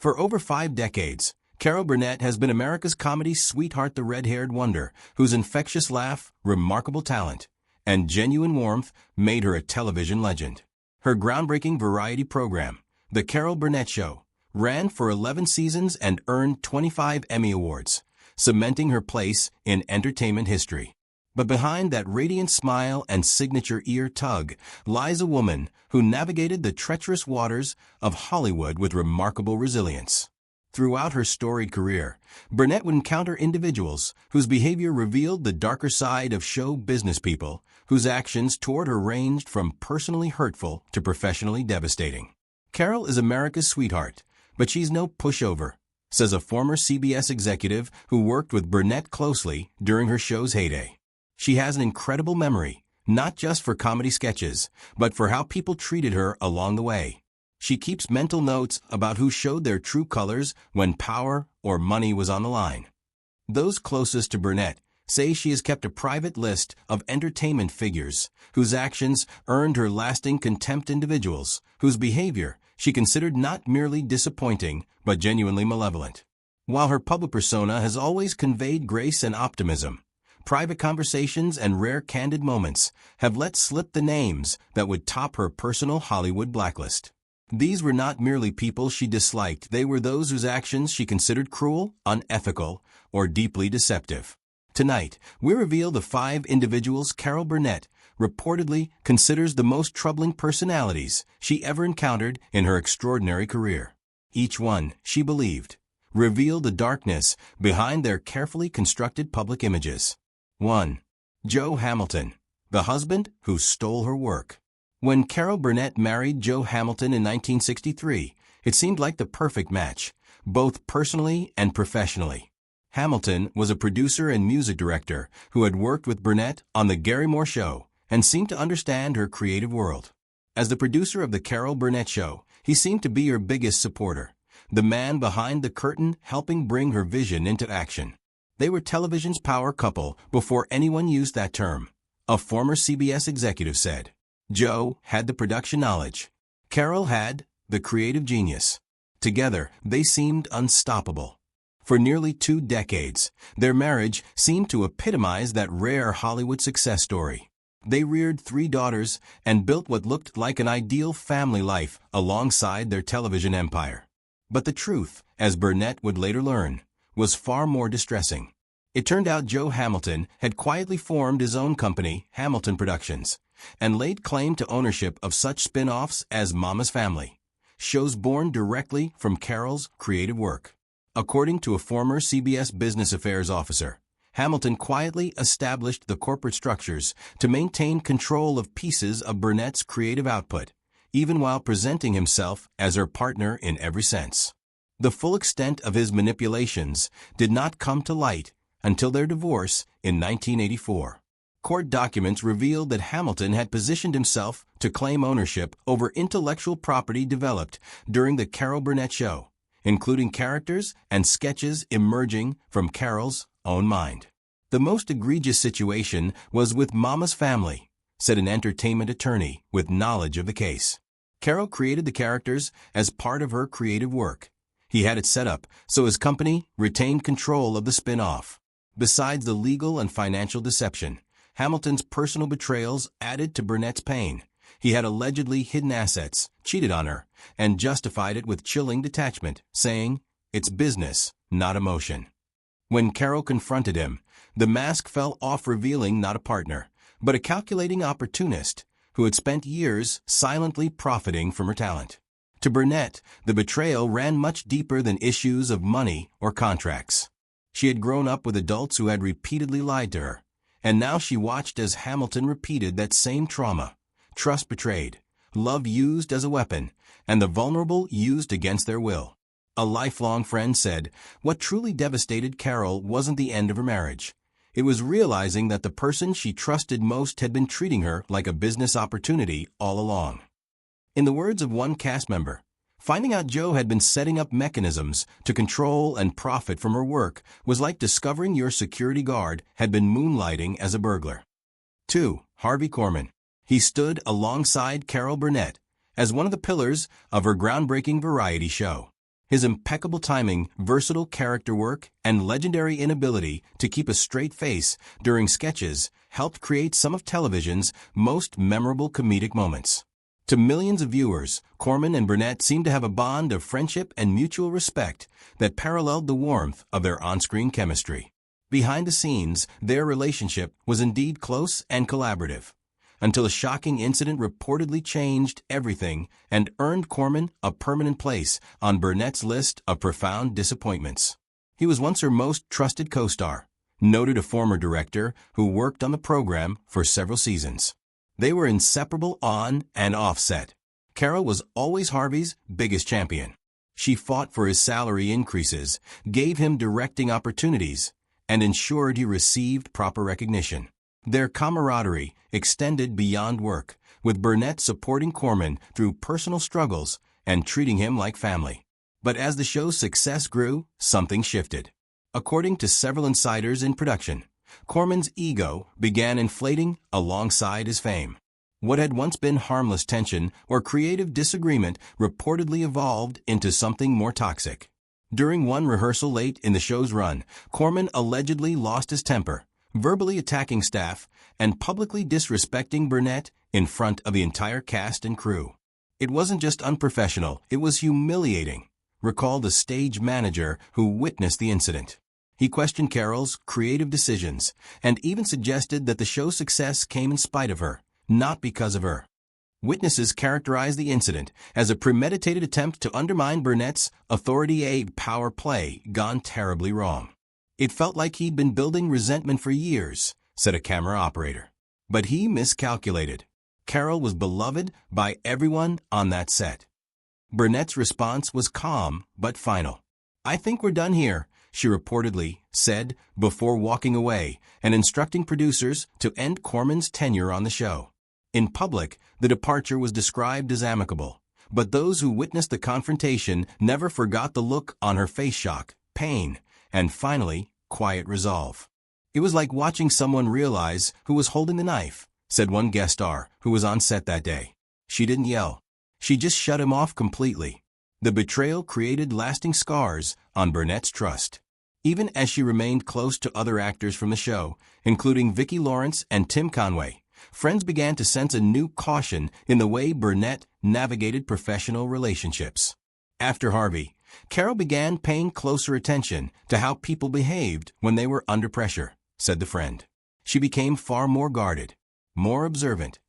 For over 5 decades, Carol Burnett has been America's comedy sweetheart, the red-haired wonder, whose infectious laugh, remarkable talent, and genuine warmth made her a television legend. Her groundbreaking variety program, The Carol Burnett Show, ran for 11 seasons and earned 25 Emmy Awards, cementing her place in entertainment history. But behind that radiant smile and signature ear tug lies a woman who navigated the treacherous waters of Hollywood with remarkable resilience. Throughout her storied career, Burnett would encounter individuals whose behavior revealed the darker side of show business people, whose actions toward her ranged from personally hurtful to professionally devastating. Carol is America's sweetheart, but she's no pushover, says a former CBS executive who worked with Burnett closely during her show's heyday. She has an incredible memory, not just for comedy sketches, but for how people treated her along the way. She keeps mental notes about who showed their true colors when power or money was on the line. Those closest to Burnett say she has kept a private list of entertainment figures whose actions earned her lasting contempt, individuals whose behavior she considered not merely disappointing but genuinely malevolent. While her public persona has always conveyed grace and optimism, private conversations and rare candid moments have let slip the names that would top her personal Hollywood blacklist. These were not merely people she disliked, they were those whose actions she considered cruel, unethical, or deeply deceptive. Tonight, we reveal the 5 individuals Carol Burnett reportedly considers the most troubling personalities she ever encountered in her extraordinary career. Each one, she believed, revealed the darkness behind their carefully constructed public images. 1. Joe Hamilton, the husband who stole her work. When Carol Burnett married Joe Hamilton in 1963, it seemed like the perfect match, both personally and professionally. Hamilton was a producer and music director who had worked with Burnett on The Gary Moore Show and seemed to understand her creative world. As the producer of The Carol Burnett Show, he seemed to be her biggest supporter, the man behind the curtain helping bring her vision into action. They were television's power couple before anyone used that term, a former CBS executive said. Joe had the production knowledge. Carol had the creative genius. Together, they seemed unstoppable. For nearly 2 decades, their marriage seemed to epitomize that rare Hollywood success story. They reared 3 daughters and built what looked like an ideal family life alongside their television empire. But the truth, as Burnett would later learn, was far more distressing. It turned out Joe Hamilton had quietly formed his own company, Hamilton Productions, and laid claim to ownership of such spin-offs as Mama's Family, shows born directly from Carol's creative work. According to a former CBS Business Affairs officer, Hamilton quietly established the corporate structures to maintain control of pieces of Burnett's creative output, even while presenting himself as her partner in every sense. The full extent of his manipulations did not come to light until their divorce in 1984. Court documents revealed that Hamilton had positioned himself to claim ownership over intellectual property developed during The Carol Burnett Show, including characters and sketches emerging from Carol's own mind. The most egregious situation was with Mama's Family, said an entertainment attorney with knowledge of the case. Carol created the characters as part of her creative work. He had it set up so his company retained control of the spin-off. Besides the legal and financial deception, Hamilton's personal betrayals added to Burnett's pain. He had allegedly hidden assets, cheated on her, and justified it with chilling detachment, saying, "It's business, not emotion." When Carol confronted him, the mask fell off, revealing not a partner, but a calculating opportunist who had spent years silently profiting from her talent. To Burnett, the betrayal ran much deeper than issues of money or contracts. She had grown up with adults who had repeatedly lied to her, and now she watched as Hamilton repeated that same trauma: trust betrayed, love used as a weapon, and the vulnerable used against their will. A lifelong friend said, what truly devastated Carol wasn't the end of her marriage. It was realizing that the person she trusted most had been treating her like a business opportunity all along. In the words of one cast member, finding out Joe had been setting up mechanisms to control and profit from her work was like discovering your security guard had been moonlighting as a burglar. 2. Harvey Korman. He stood alongside Carol Burnett as one of the pillars of her groundbreaking variety show. His impeccable timing, versatile character work, and legendary inability to keep a straight face during sketches helped create some of television's most memorable comedic moments. To millions of viewers, Corman and Burnett seemed to have a bond of friendship and mutual respect that paralleled the warmth of their on-screen chemistry. Behind the scenes, their relationship was indeed close and collaborative, until a shocking incident reportedly changed everything and earned Corman a permanent place on Burnett's list of profound disappointments. He was once her most trusted co-star, noted a former director who worked on the program for several seasons. They were inseparable on and off set. Carol was always Harvey's biggest champion. She fought for his salary increases, gave him directing opportunities, and ensured he received proper recognition. Their camaraderie extended beyond work, with Burnett supporting Corman through personal struggles and treating him like family. But as the show's success grew, something shifted. According to several insiders in production, Corman's ego began inflating alongside his fame. What had once been harmless tension or creative disagreement reportedly evolved into something more toxic. During one rehearsal late in the show's run, Corman allegedly lost his temper, verbally attacking staff and publicly disrespecting Burnett in front of the entire cast and crew. It wasn't just unprofessional, it was humiliating, recalled a stage manager who witnessed the incident. He questioned Carol's creative decisions and even suggested that the show's success came in spite of her, not because of her. Witnesses characterized the incident as a premeditated attempt to undermine Burnett's authority, a power play gone terribly wrong. It felt like he'd been building resentment for years, said a camera operator. But he miscalculated. Carol was beloved by everyone on that set. Burnett's response was calm but final. "I think we're done here," she reportedly said before walking away and instructing producers to end Corman's tenure on the show. In public, the departure was described as amicable, but those who witnessed the confrontation never forgot the look on her face: shock, pain, and finally, quiet resolve. "It was like watching someone realize who was holding the knife," said one guest star who was on set that day. "She didn't yell. She just shut him off completely." The betrayal created lasting scars on Burnett's trust. Even as she remained close to other actors from the show, including Vicki Lawrence and Tim Conway, friends began to sense a new caution in the way Burnett navigated professional relationships. After Harvey, Carol began paying closer attention to how people behaved when they were under pressure, said the friend. She became far more guarded, more observant.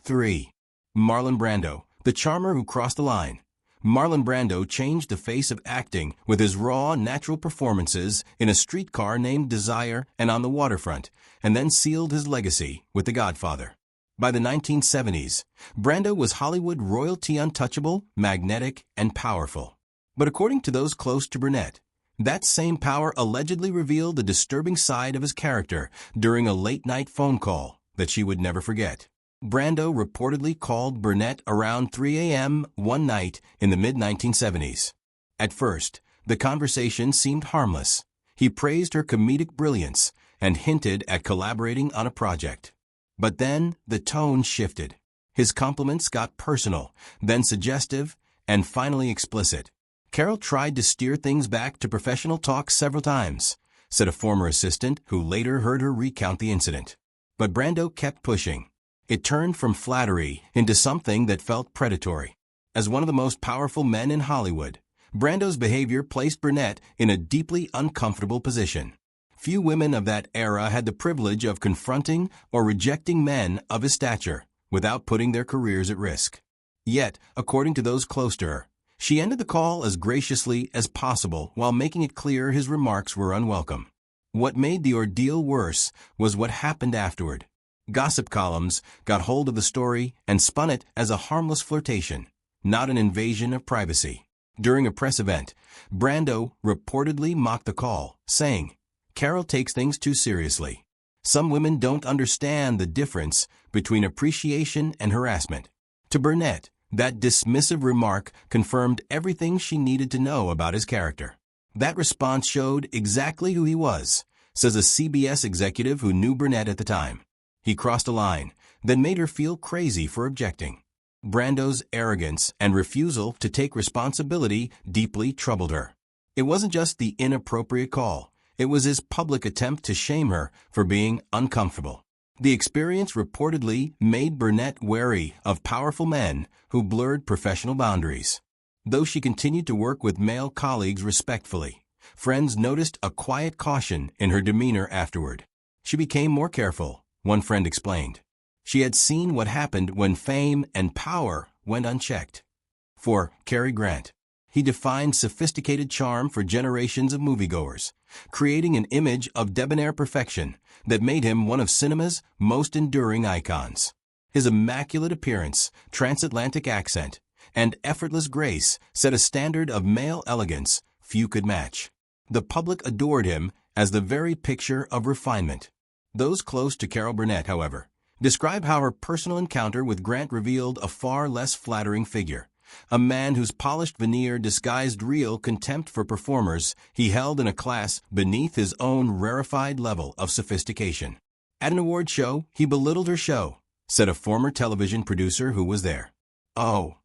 3. Marlon Brando, the charmer who crossed the line. Marlon Brando changed the face of acting with his raw, natural performances in A Streetcar Named Desire and On the Waterfront, and then sealed his legacy with The Godfather. By the 1970s, Brando was Hollywood royalty, untouchable, magnetic, and powerful. But according to those close to Burnett, that same power allegedly revealed a disturbing side of his character during a late-night phone call that she would never forget. Brando reportedly called Burnett around 3 a.m. one night in the mid-1970s. At first, the conversation seemed harmless. He praised her comedic brilliance and hinted at collaborating on a project. But then the tone shifted. His compliments got personal, then suggestive, and finally explicit. Carol tried to steer things back to professional talk several times, said a former assistant who later heard her recount the incident. But Brando kept pushing. It turned from flattery into something that felt predatory. As one of the most powerful men in Hollywood, Brando's behavior placed Burnett in a deeply uncomfortable position. Few women of that era had the privilege of confronting or rejecting men of his stature without putting their careers at risk. Yet, according to those close to her, she ended the call as graciously as possible while making it clear his remarks were unwelcome. What made the ordeal worse was what happened afterward. Gossip columns got hold of the story and spun it as a harmless flirtation, not an invasion of privacy. During a press event, Brando reportedly mocked the call, saying, "Carol takes things too seriously. Some women don't understand the difference between appreciation and harassment." To Burnett, that dismissive remark confirmed everything she needed to know about his character. That response showed exactly who he was, says a CBS executive who knew Burnett at the time. He crossed a line, then made her feel crazy for objecting. Brando's arrogance and refusal to take responsibility deeply troubled her. It wasn't just the inappropriate call, it was his public attempt to shame her for being uncomfortable. The experience reportedly made Burnett wary of powerful men who blurred professional boundaries. Though she continued to work with male colleagues respectfully, friends noticed a quiet caution in her demeanor afterward. She became more careful, one friend explained. She had seen what happened when fame and power went unchecked. For Cary Grant, he defined sophisticated charm for generations of moviegoers, creating an image of debonair perfection that made him one of cinema's most enduring icons. His immaculate appearance, transatlantic accent, and effortless grace set a standard of male elegance few could match. The public adored him as the very picture of refinement. Those close to Carol Burnett, however, describe how her personal encounter with Grant revealed a far less flattering figure, a man whose polished veneer disguised real contempt for performers he held in a class beneath his own rarefied level of sophistication. At an award show, he belittled her show, said a former television producer who was there. "Oh,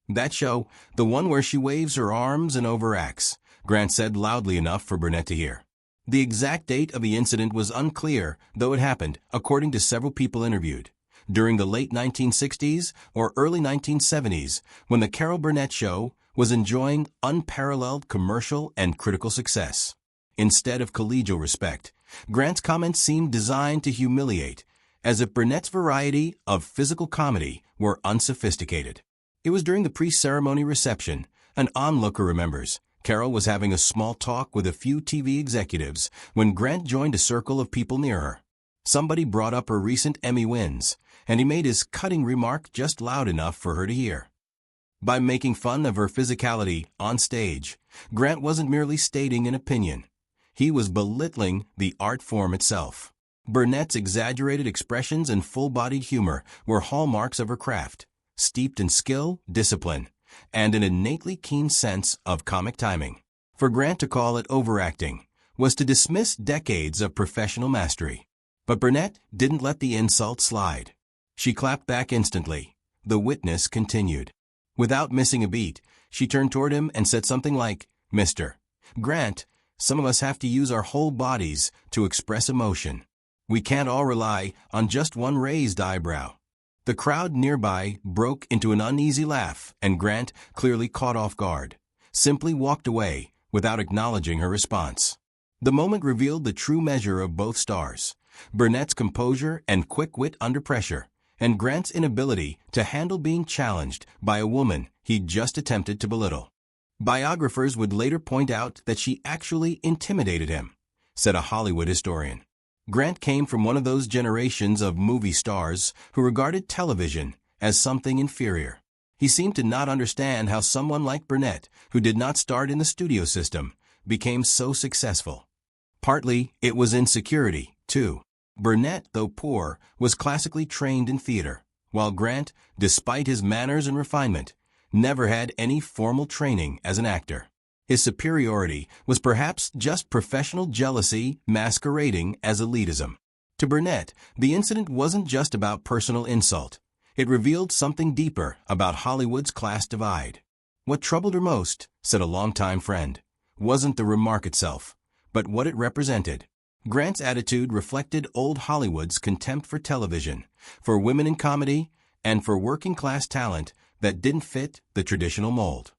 that show, the one where she waves her arms and overacts," Grant said loudly enough for Burnett to hear. The exact date of the incident was unclear, though it happened, according to several people interviewed, during the late 1960s or early 1970s, when the Carol Burnett Show was enjoying unparalleled commercial and critical success. Instead of collegial respect, Grant's comments seemed designed to humiliate, as if Burnett's variety of physical comedy were unsophisticated. It was during the pre-ceremony reception, an onlooker remembers, Carol was having a small talk with a few TV executives when Grant joined a circle of people near her. Somebody brought up her recent Emmy wins, and he made his cutting remark just loud enough for her to hear. By making fun of her physicality on stage, Grant wasn't merely stating an opinion. He was belittling the art form itself. Burnett's exaggerated expressions and full-bodied humor were hallmarks of her craft, steeped in skill, discipline, and an innately keen sense of comic timing. For Grant to call it overacting was to dismiss decades of professional mastery. But Burnett didn't let the insult slide. She clapped back instantly. The witness continued. Without missing a beat, she turned toward him and said something like, "Mr. Grant, some of us have to use our whole bodies to express emotion. We can't all rely on just one raised eyebrow." The crowd nearby broke into an uneasy laugh, and Grant, clearly caught off guard, simply walked away without acknowledging her response. The moment revealed the true measure of both stars, Burnett's composure and quick wit under pressure, and Grant's inability to handle being challenged by a woman he'd just attempted to belittle. Biographers would later point out that she actually intimidated him, said a Hollywood historian. Grant came from one of those generations of movie stars who regarded television as something inferior. He seemed to not understand how someone like Burnett, who did not start in the studio system, became so successful. Partly, it was insecurity, too. Burnett, though poor, was classically trained in theater, while Grant, despite his manners and refinement, never had any formal training as an actor. His superiority was perhaps just professional jealousy masquerading as elitism. To Burnett, the incident wasn't just about personal insult. It revealed something deeper about Hollywood's class divide. What troubled her most, said a longtime friend, wasn't the remark itself, but what it represented. Grant's attitude reflected old Hollywood's contempt for television, for women in comedy, and for working-class talent that didn't fit the traditional mold.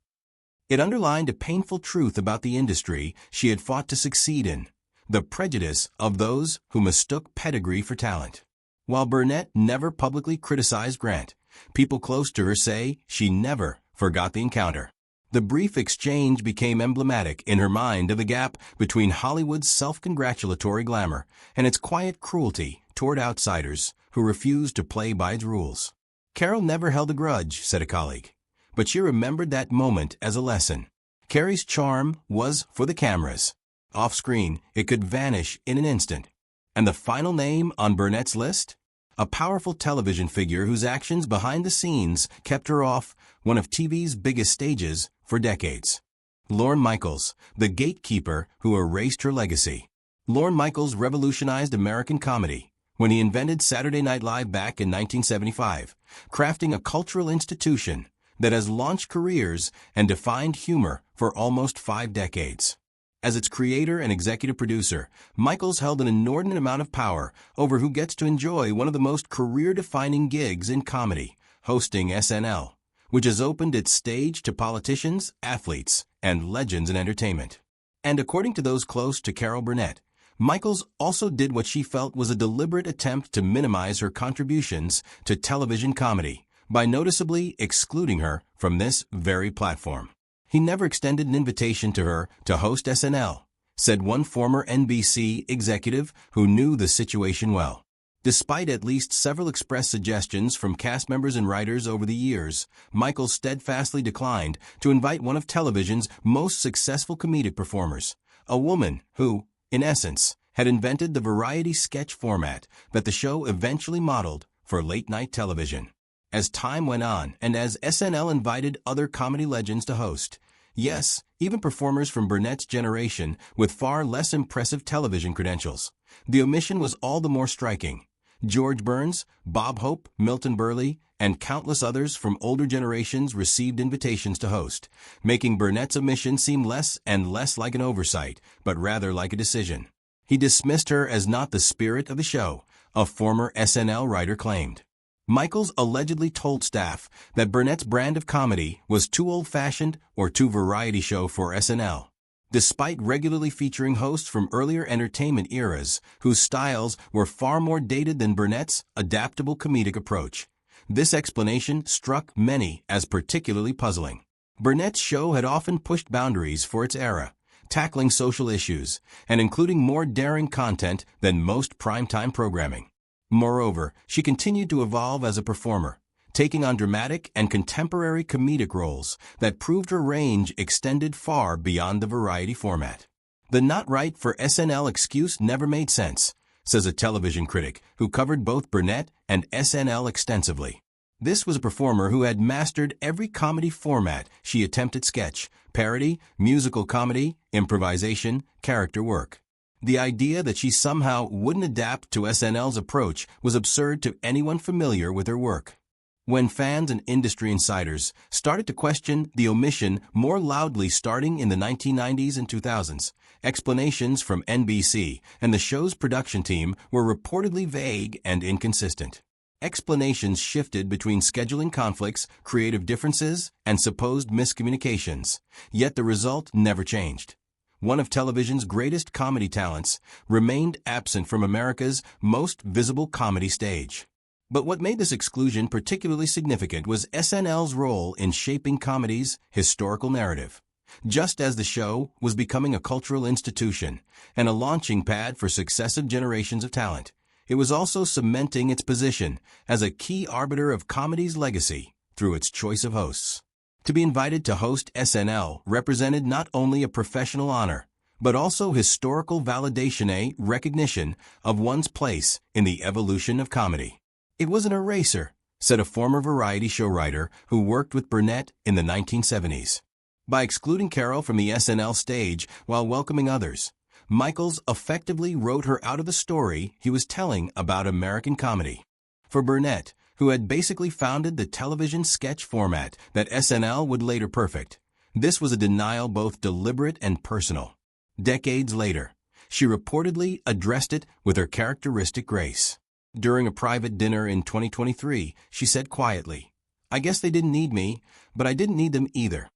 It underlined a painful truth about the industry she had fought to succeed in, the prejudice of those who mistook pedigree for talent. While Burnett never publicly criticized Grant, people close to her say she never forgot the encounter. The brief exchange became emblematic in her mind of the gap between Hollywood's self-congratulatory glamour and its quiet cruelty toward outsiders who refused to play by its rules. Carol never held a grudge, said a colleague, but she remembered that moment as a lesson. Cary's charm was for the cameras. Off-screen, it could vanish in an instant. And the final name on Burnett's list? A powerful television figure whose actions behind the scenes kept her off one of TV's biggest stages for decades. Lorne Michaels, the gatekeeper who erased her legacy. Lorne Michaels revolutionized American comedy, when he invented Saturday Night Live back in 1975, crafting a cultural institution that has launched careers and defined humor for almost 5 decades. As its creator and executive producer, Michaels held an inordinate amount of power over who gets to enjoy one of the most career-defining gigs in comedy, hosting SNL, which has opened its stage to politicians, athletes, and legends in entertainment. And according to those close to Carol Burnett, Michaels also did what she felt was a deliberate attempt to minimize her contributions to television comedy by noticeably excluding her from this very platform. He never extended an invitation to her to host SNL, said one former NBC executive who knew the situation well. Despite at least several expressed suggestions from cast members and writers over the years, Michaels steadfastly declined to invite one of television's most successful comedic performers, a woman who, in essence, had invented the variety sketch format that the show eventually modeled for late-night television. As time went on, and as SNL invited other comedy legends to host, yes, even performers from Burnett's generation with far less impressive television credentials, the omission was all the more striking. George Burns, Bob Hope, Milton Berle, and countless others from older generations received invitations to host, making Burnett's omission seem less and less like an oversight, but rather like a decision. He dismissed her as not the spirit of the show, a former SNL writer claimed. Michaels allegedly told staff that Burnett's brand of comedy was too old-fashioned or too variety show for SNL. Despite regularly featuring hosts from earlier entertainment eras whose styles were far more dated than Burnett's adaptable comedic approach, this explanation struck many as particularly puzzling. Burnett's show had often pushed boundaries for its era, tackling social issues and including more daring content than most primetime programming. Moreover, she continued to evolve as a performer, taking on dramatic and contemporary comedic roles that proved her range extended far beyond the variety format. The not right for SNL excuse never made sense, says a television critic who covered both Burnett and SNL extensively. This was a performer who had mastered every comedy format she attempted: sketch, parody, musical comedy, improvisation, character work. The idea that she somehow wouldn't adapt to SNL's approach was absurd to anyone familiar with her work. When fans and industry insiders started to question the omission more loudly starting in the 1990s and 2000s, explanations from NBC and the show's production team were reportedly vague and inconsistent. Explanations shifted between scheduling conflicts, creative differences, and supposed miscommunications, yet the result never changed. One of television's greatest comedy talents, remained absent from America's most visible comedy stage. But what made this exclusion particularly significant was SNL's role in shaping comedy's historical narrative. Just as the show was becoming a cultural institution and a launching pad for successive generations of talent, it was also cementing its position as a key arbiter of comedy's legacy through its choice of hosts. To be invited to host SNL represented not only a professional honor, but also historical validation, a recognition of one's place in the evolution of comedy. It was an eraser, said a former variety show writer who worked with Burnett in the 1970s. By excluding Carol from the SNL stage while welcoming others, Michaels effectively wrote her out of the story he was telling about American comedy. For Burnett, who had basically founded the television sketch format that SNL would later perfect, this was a denial both deliberate and personal. Decades later, she reportedly addressed it with her characteristic grace. During a private dinner in 2023, she said quietly, "I guess they didn't need me, but I didn't need them either."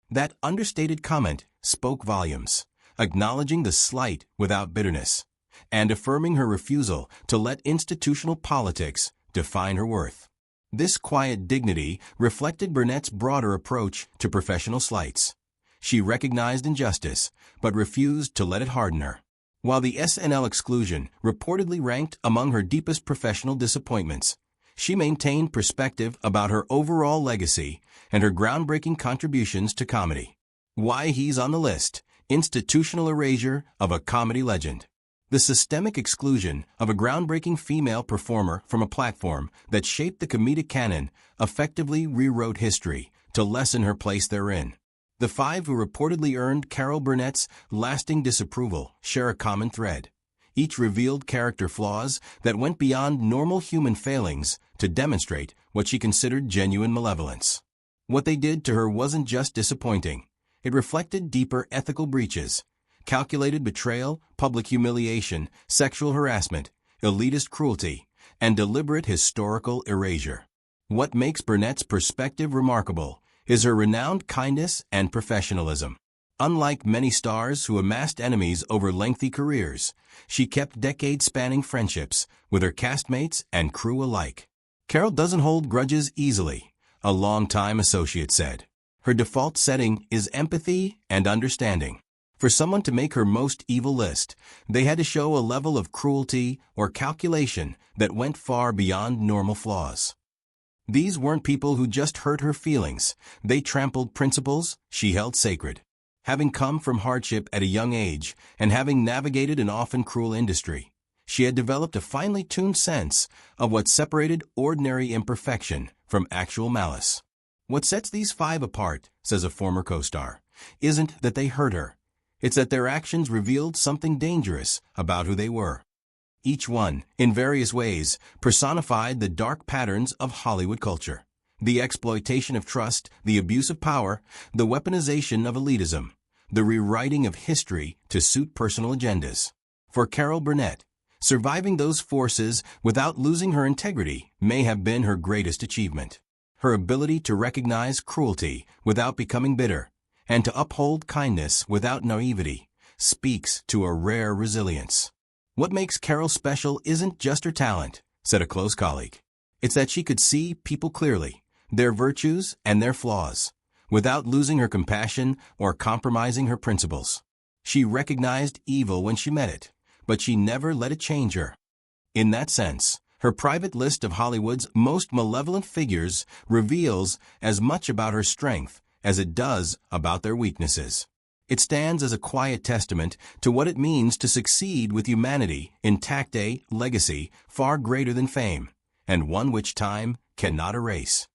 That understated comment spoke volumes, acknowledging the slight without bitterness, and affirming her refusal to let institutional politics define her worth. This quiet dignity reflected Burnett's broader approach to professional slights. She recognized injustice, but refused to let it harden her. While the SNL exclusion reportedly ranked among her deepest professional disappointments, she maintained perspective about her overall legacy and her groundbreaking contributions to comedy. Why he's on the list: institutional erasure of a comedy legend. The systemic exclusion of a groundbreaking female performer from a platform that shaped the comedic canon effectively rewrote history to lessen her place therein. The 5 who reportedly earned Carol Burnett's lasting disapproval share a common thread. Each revealed character flaws that went beyond normal human failings to demonstrate what she considered genuine malevolence. What they did to her wasn't just disappointing. It reflected deeper ethical breaches, calculated betrayal, public humiliation, sexual harassment, elitist cruelty, and deliberate historical erasure. What makes Burnett's perspective remarkable is her renowned kindness and professionalism. Unlike many stars who amassed enemies over lengthy careers, she kept decade-spanning friendships with her castmates and crew alike. Carol doesn't hold grudges easily, a longtime associate said. Her default setting is empathy and understanding. For someone to make her most evil list, they had to show a level of cruelty or calculation that went far beyond normal flaws. These weren't people who just hurt her feelings. They trampled principles she held sacred. Having come from hardship at a young age and having navigated an often cruel industry, she had developed a finely tuned sense of what separated ordinary imperfection from actual malice. What sets these five apart, says a former co-star, isn't that they hurt her. It's that their actions revealed something dangerous about who they were. Each one, in various ways, personified the dark patterns of Hollywood culture. The exploitation of trust, the abuse of power, the weaponization of elitism, the rewriting of history to suit personal agendas. For Carol Burnett, surviving those forces without losing her integrity may have been her greatest achievement. Her ability to recognize cruelty without becoming bitter, and to uphold kindness without naivety, speaks to a rare resilience. What makes Carol special isn't just her talent, said a close colleague. It's that she could see people clearly, their virtues and their flaws, without losing her compassion or compromising her principles. She recognized evil when she met it, but she never let it change her. In that sense, her private list of Hollywood's most malevolent figures reveals as much about her strength as it does about their weaknesses. It stands as a quiet testament to what it means to succeed with humanity intact, a legacy far greater than fame, and one which time cannot erase.